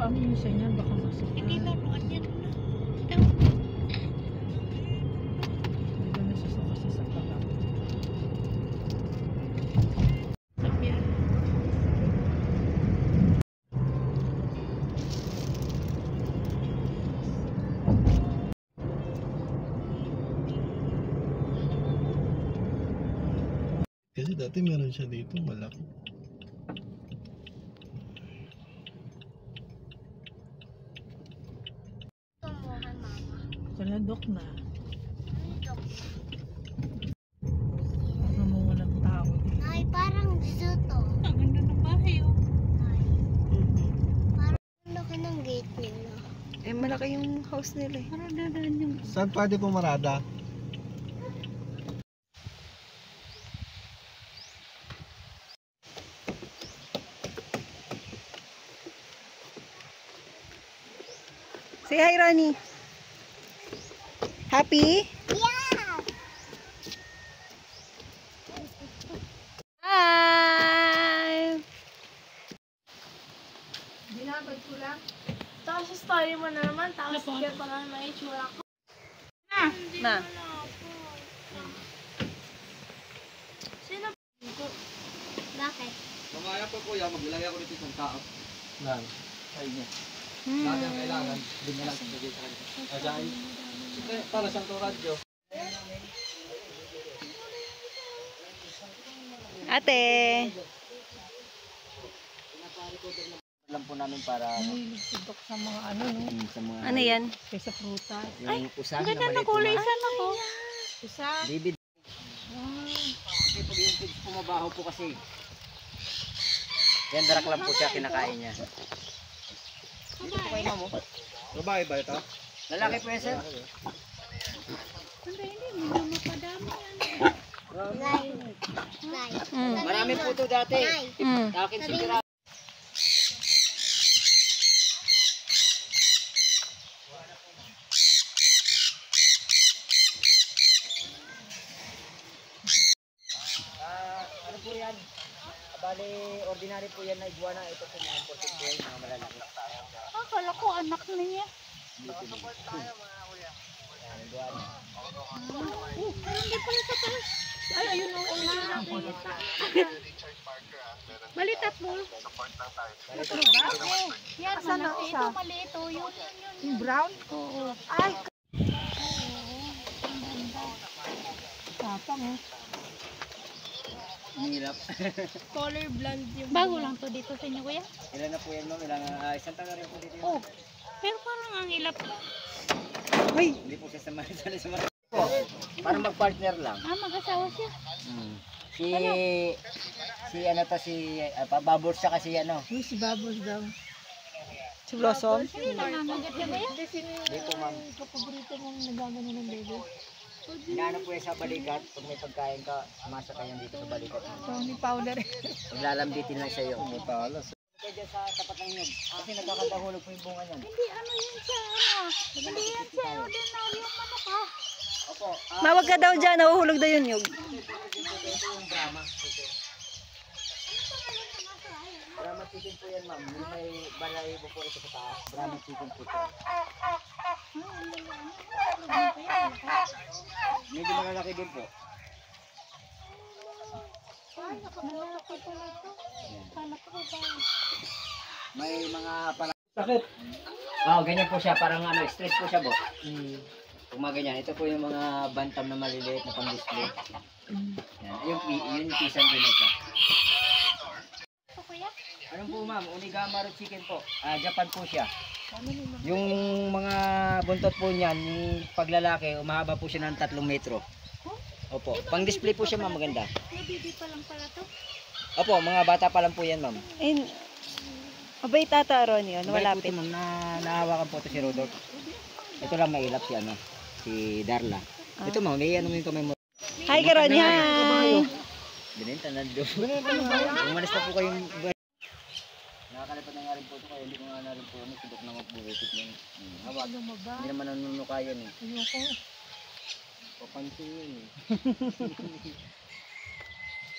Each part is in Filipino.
Paano yung isa niyan? Baka masaktan. Hindi laruan yan. Ito. Hindi na sasaka sa sakala. Sabihan. Kasi dati meron siya dito, malaki. Tumuhan, mama. Kaladok na. Dok. Baka mo walang tao dito. Ay, parang dito to. Ang ganda ng bahay, oh. Ay, parang laki ng gate nila. Eh, malaki yung house nila eh. Parang dadaan yung... Saan pwede pumarada? Say hi, Ronnie. Happy? Yeah! Hi! Binabad ko lang. Tapos story mo na naman, tapos kaya pa lang may itsura ko. Ma. Sino? Bakit? Mamaya po kuya, maglagay ako dito ng tao. Lang. Ay niya. Hmm. Lahat ang kailangan, din na lang sa dito. Ajay. Siyempre, para sa to radyo. Ate. Alam po namin para Nililigsidok sa mga ano, no? sa mga Ano yan? Kaysa prutas. yung usa na Ganda maliit na kulay, na saan ako? Isa. bibid. Kasi pag yung kids pumabaho po kasi. Yan darak lang po siya kinakain niya. Dito po kayo mamo. Babae ba ito? Lalaki po yan sir. Hindi mapadami yan. Mm. Marami po ito dati. Mm. Akin sigurado. Ano po yan? Bali, ordinary po yan na iguana. Ito po mga imported po yan, mga malalaki. Akala ko anak niya. Yan, iguana. Hindi pala sa taas. Ay, ayun o. Bali tatlo. Yan, Asan na malaki. isa? Ito maliit, oh. Yun. Yung brown? Oo. Ay! Tapang eh. Mahirap. Color blonde yung... Bago lang to dito sa inyo, kuya. Ilan na po yan ma'am? Ilan na? Isang taon na rin po dito yun. Oh. Pero parang ang ilap. Uy! Hindi po siya sumali sa mga po. Para mag-partner lang. Ah, mag-asawa siya. Si ano to si Babors siya kasi ano. Uy, si Babos daw. Si Blossom? Hindi nangangagat ka ba yan? Hindi, sino Hindi po ma'am. yung kapaborito mong nagagano ng bebe? Inaano po yan sa balikat. Pag may pagkain ka, umasa ka yan dito sa balikat. Tony Powder. Maglalambitin lang siya yun. Matalas. Kaya dyan sa tapat ng nyug. Kasi nagkakadahulog po yung bunga niyan. Hindi, ano yun siya, ano? Hindi yan siya, ordinary yung manok, ah. Opo. Mawag ka daw dyan, nahuhulog daw yun yung. Ito yung Brahma. Brahma chicken po yan ma'am. Yung may balay po po ito sa taas. Brahma chicken po ito. Medyo malalaki din po. Ay, nakalaki pala ito. Kala ko ba? May mga parang... Sakit! Oo, ganyan po siya. Parang ano, stress po siya po. Kung mga ganyan. Ito po yung mga bantam na maliliit na pang-display. Yan. Yung pisan din ito. Ito, kuya? Ano po ma'am? Unigamaru chicken po. Japan po siya. Yung mga buntot po niyan, yung paglalaki, umahaba po siya ng 3 metro. Opo. Pang-display po siya ma'am, maganda. Baby pa lang pala to. Opo, mga bata pa lang po yan ma'am. And, abay tata, Ronnie, ano, Malapit. malapit. Po, ma'am, nahawakan po ito si Rodolph. Ito lang mailap si ano, si Darla. Ito ma'am, may ano yung kamay mo. Hi ka, Ronnie, hi! Binenta na doon. Umalis na po kayong... Nakakalipat na nga rin po ito kaya hindi ko nga na rin po ano, subok na magbubutit niyan. Hawak. Hindi naman nanunuka yan eh. Ayoko. Papansin eh.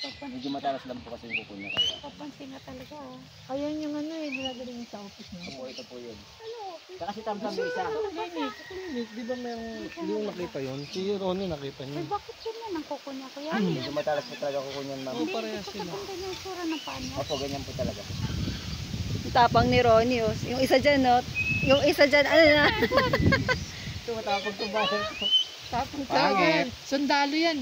Medyo matalas lang po kasi yung kuko niya kaya. Papansin na talaga, ah. Ayan yung ano eh, nilagay niya sa office niya. Opo, ito po po yun. Saka si Tamtam yung isa. Klinik, di ba mayroong, hindi mo nakita yun? Si Ronnie nakita niya. Bakit ganyan ang kuko niya, kuya? Medyo matalas po talaga ko kunyan, ma'am. Oo, parehas sila. Ganyan yung sura ng paa niya. Opo, ganyan po talaga. Ang tapang ni Ronnie, oh. Yung isa dyan, no? Yung isa dyan, ano na? Ito, matapag itong bahay ko. Tapos Pangit. sundalo yan.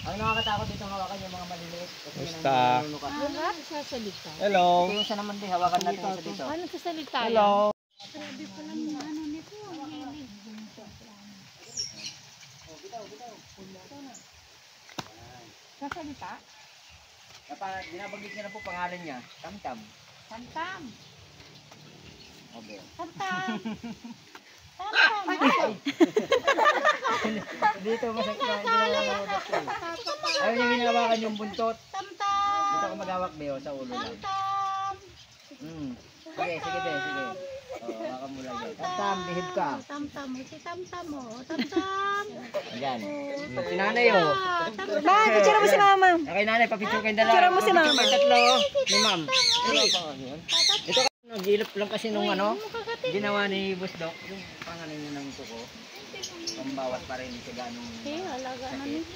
Ang nakakatakot dito hawakan yung mga maliliit. Kasi yun Basta. ang nanunuka. Wala nagsasalita. Hello. Ito yung isa naman din, hawakan natin isa dito. Ano nagsasalita yan? Hello. Grabe pala yung ano nito. Ang hilig. Nagsasalita? Kapag binabanggit niya na po pangalan niya, Tamtam. Tantam. Okay. Tantam. Dito masakit na, hindi na nalabas ko. Ayaw niya ginawakan yung buntot. Tamtam. Dito ako maghawak Beo, sa ulo lang. Tamtam. Sige, sige Beo, sige. Oo, hawakan mo lang yan. Tamtam, behave ka. Tamtam. Si Tamtam mo. Tamtam. Ayan. Si nanay oh. Ma, kutsura mo si mama. Okay nanay, papicture kayong dalawa. Picture mo si mama. Papicture kayong tatlo. Ni ma'am. Ito nag-ilap lang kasi nung ano, ginawa ni Boss Doc, yung pangalan niya ng tuko. Pambawas pa rin sa ganong Halaga na nito.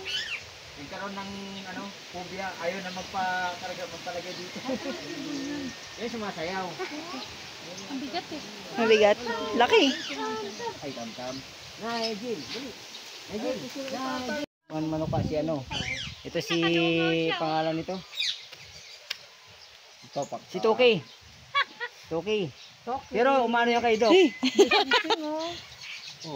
nagkaroon ng ano, phobia, ayaw na magpalagay dito. Yan sumasayaw. Ang bigat eh. Mabigat. Laki. Ay, Tamtam. Nay, Jill, dali. Nay, Jill. Nay, Jill. Manok pa si ano. Ito si pangalan nito. Topak. Si Toki. Toki. Pero umano yung kay Doc.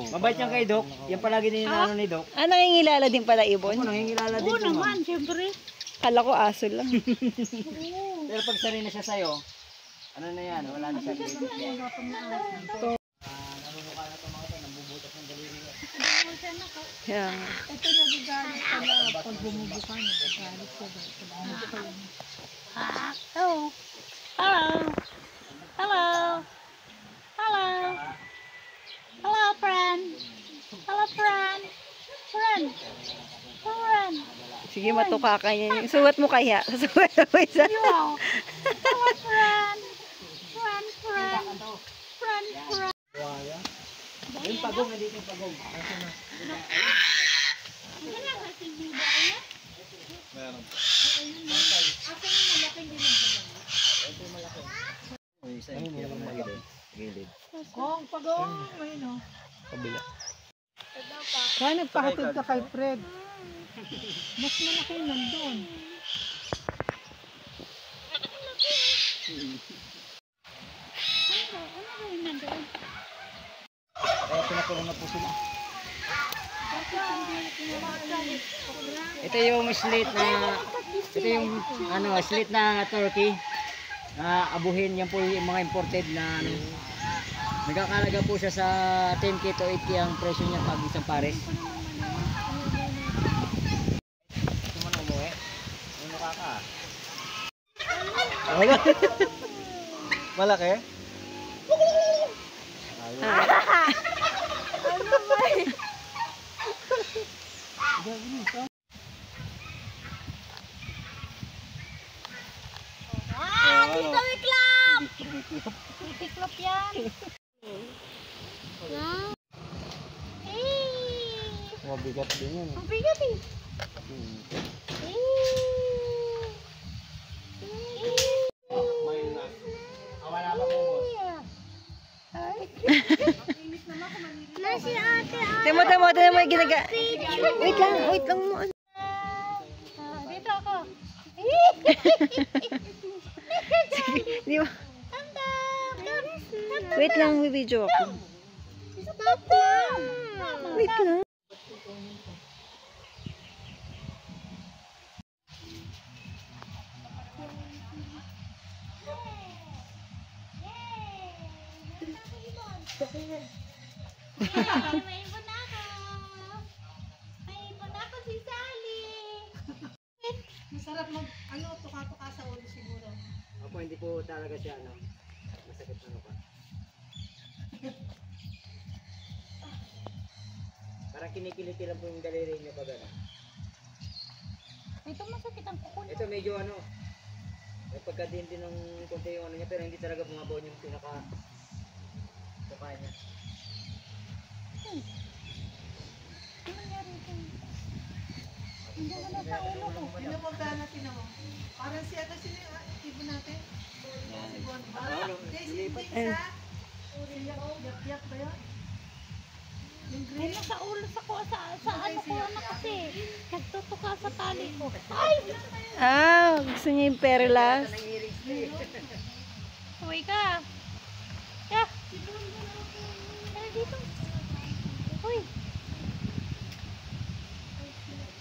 Mabait yung kay Doc. Yan palagi din yung ano ni Doc. Ah, nangingilala din pala Ako ibon. nangingilala din po, ma'am. Siyempre. Kala ko aso lang. Pero pag sanay na siya sa'yo, ano na yan, wala na siya. Nanunuka na itong mga ito, nambubutas ng daliri niya. Yeah. Ito nagagalit pala pag bumubuka na. Nagagalit siya ba? Pag bumubuka yun. Hello. Hello. Hello. Hello. Hello, friend. Hello, friend. Friend. Friend. Sige, matuka ka niya. Suwat mo kaya. Suwat mo isa. Wow. Hello, friend. Friend, friend. Friend, friend. Yung pagong, nandito yung pagong. Meron. Yung isa yung pinakamalaki doon. Gilid. Kong, pagong. Ayun o. Kabila. Kaya nagpahatid ka kay Fred. Mas malaki nandun. Kaya pinakulong na po sila. Ito yung slate na, ito yung ano, slate na turkey. Abuhin yan po yung mga imported na ano. Nagkakalaga po siya sa 10k to 8k ang presyo niya pag isang pares. Ito mo na umuwi. Ano ka? Malaki? Tito Iklop! Iklop yan. Mabigat din yun. Ang bigat eh. Nasi ate. Temo yung ginaga. Wait lang mo. Dito ako. Di ba? Wait lang, may video ako. Wait lang. May ibon ako. May ibon ako si Sally. Masarap tuka-tuka sa ulo siguro. Ako hindi po talaga siya ano. Masakit na ano pa. Parang kinikiliti lang po yung daliri niyo pag ano. Ito masakit ang kuko. Ito medyo ano, May pagkadiin din ng konti yung ano niya, pero hindi talaga bumabaon yung pinaka tuka niya. Ay, nasa ulo sa ko, sa ano ko na kasi. Nagtutuka sa tali ko. Ay! Gusto niya yung perlas. Uwi ka. Ya. Tara dito. Uy.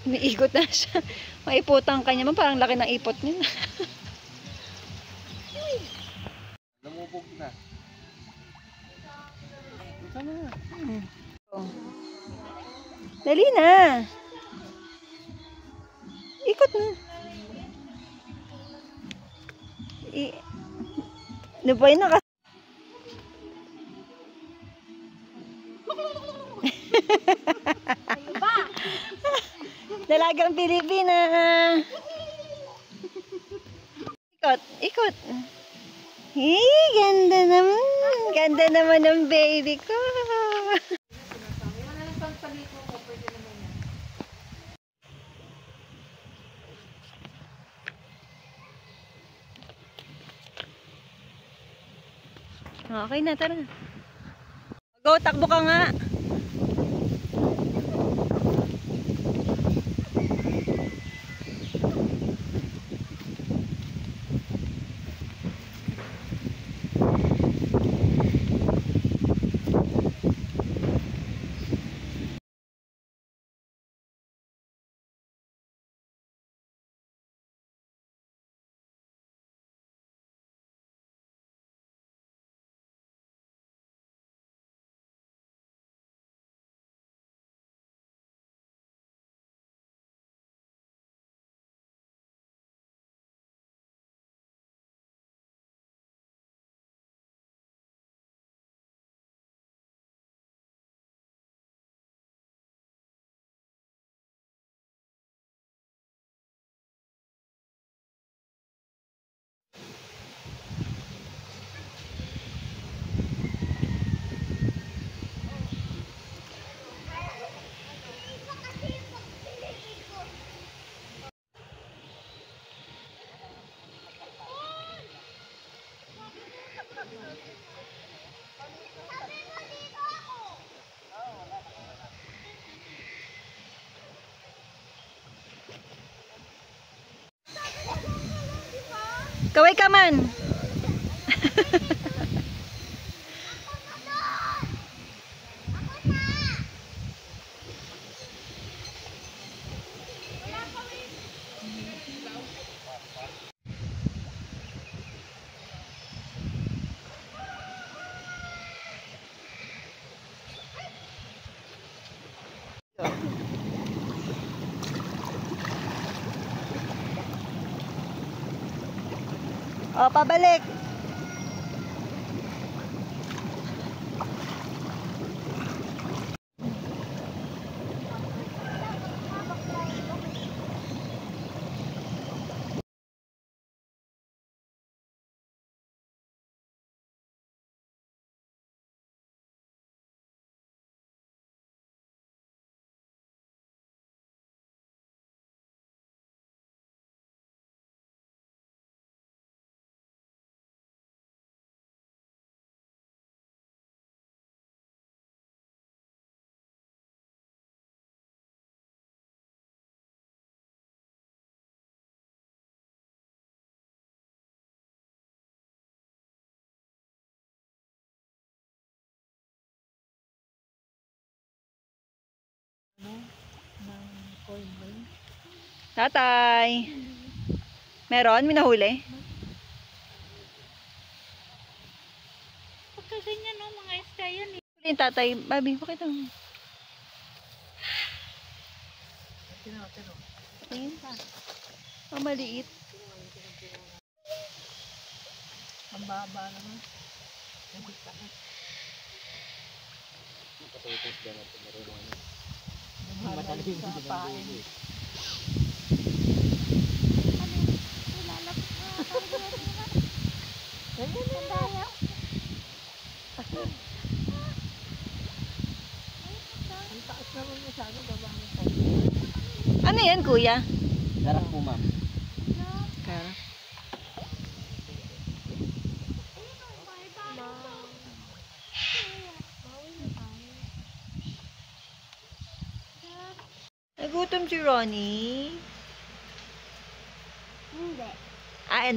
Umiikot na siya. Maiputang kanya man, parang laki ng ipot niya. Namubog na. Ito na. Dali na. Ikot na. Nabay na kasi. Dalagang Pilipina. Ikot, ikot. Ganda naman. Ganda naman ng baby ko. Okay na, tara. Go, takbo ka nga. Kaway ka man. O, pabalik. Tatay. Meron? May nahuli? Pagka ganyan, no, mga isda yan eh. Huli yung tatay. Babi, bakit ang... Tingin pa. Ang maliit. Ang baba naman. Madaling Sa pain. Ano? Lalapit na. Sandaya. Ano yan, kuya? Sarap po, ma'am. Kara. Nagutom si Ronnie. Hindi.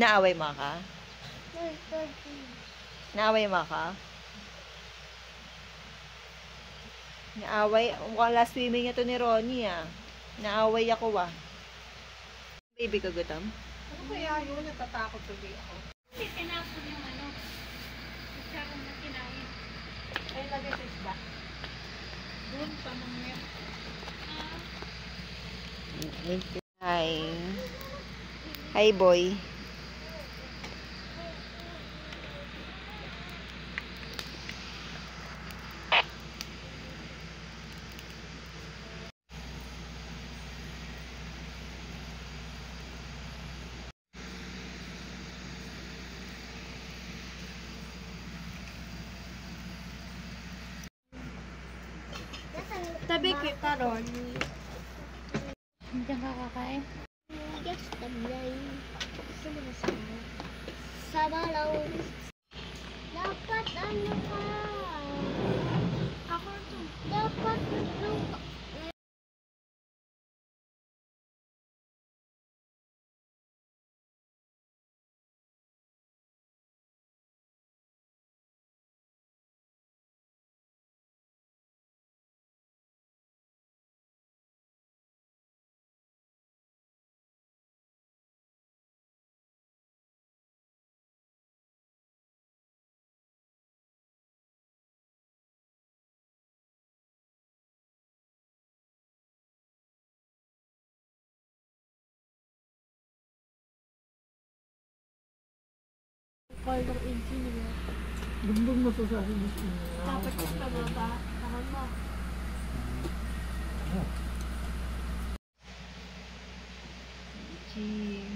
Naaway mo ka? Naaway mo ka? Naaway, mukhang last swimming niya to ni Ronnie Naaway ako Baby ko gutom? Kasi tinapon yung ano. Kutsarong na kinain. Ay, lagay sa isda. Doon pa mga Hi. Hi, boy. Tabi kita, Ron. Hindi ka kakain. Yes, tablay. Gusto mo na sama? Sama lang. Dapat ano ka? Ako to. Dapat ano. Color engineer. Bumbong na sa sahin. Dapat sa baba. Tahan mo. Cheese.